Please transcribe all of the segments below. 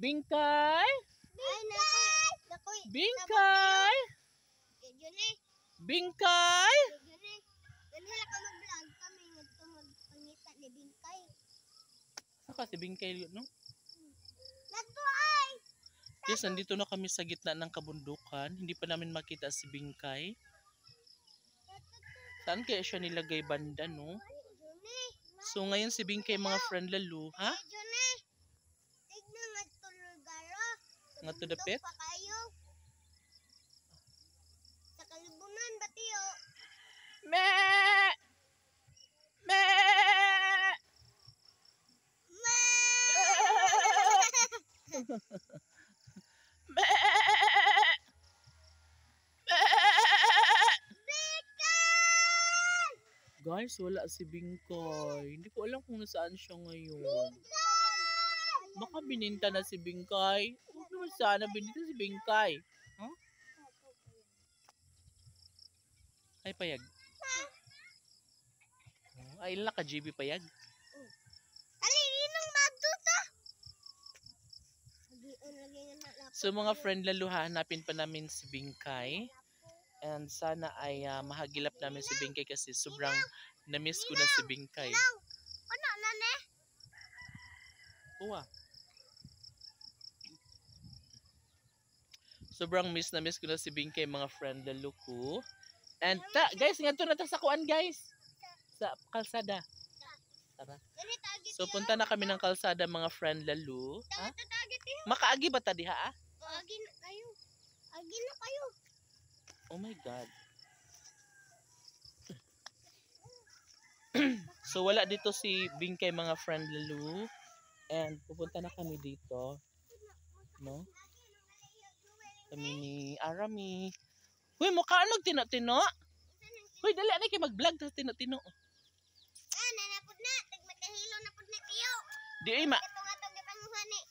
Bingkay! Ay, nakoy. Bingkay! Bingkay! Ganila ka mag-vlog kami magpangita ni Bingkay. Saka si Bingkay, no? Nagto ay! Yes, nandito na kami sa gitna ng kabundukan. Hindi pa namin makita si Bingkay. Saan kaya siya nilagay banda, no? So ngayon si Bingkay mga friend lalo, ha? Tignan nga tulugaro. Nga to the pit? Sa kalibunan ba tiyo? Me! Me! Me! Guys, wala si Bingkay. Hindi ko alam kung nasaan siya ngayon. Baka bininta na si Bingkay. Huwag naman sana bininta si Bingkay. Huh? Ay, payag. Ay, ilan ka GB payag? Alininong magduta. So mga friend lalo, hanapin pa namin si Bingkay. And sana ay mahagilap namin si Bingkay kasi sobrang na-miss ko na si Bingkay. Ano na ne? Uwa. Sobrang miss na miss ko na si Bingkay mga friend lalo ko. And guys, nga to na sa kuan guys. Sa kalsada. Tara. So punta na kami ng kalsada mga friend lalo. Ha? Makaagi ba ta diha? Agi na kayo. Agi na kayo. Oh my God. So wala dito si Bingkay mga friend lalo. And pupunta na kami dito. No? Kami ni Arami. Huy, mukha anog tino-tino. Huy, dali na kayo mag-vlog sa tino-tino. Nanapod na. Tagmakahilo na pod na tiyo. Di ay ma. Itong gipanguhan ni.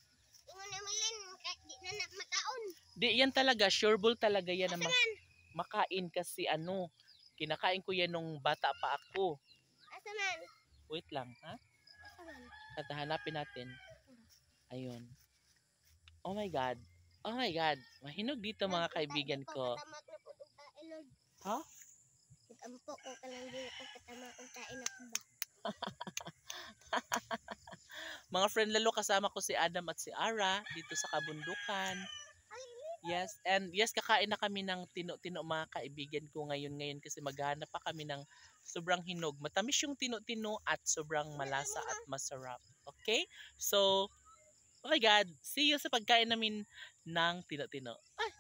Ingon na milin. Di na makaon. Di yan talaga. Sureball talaga yan na makain kasi ano. Kinakain ko yan nung bata pa ako. Asa man? Wait lang, ha? Asa man? Hanapin natin. Ayun. Oh my God. Oh my God. Mahinog dito mga kaibigan ko. Katamak na po itong tain, Lord. Ha? Nag-ampo ko ka lang din ako katamak kong tain na po ba? Mga friend lalo, kasama ko si Adam at si Ara dito sa kabundukan. Yes, and yes, kakain na kami ng tino-tino mga kaibigan ko ngayon kasi maghahanap pa kami ng sobrang hinog. Matamis yung tino-tino at sobrang malasa at masarap. Okay? So, oh my God, see you sa pagkain namin ng tino-tino. Ay!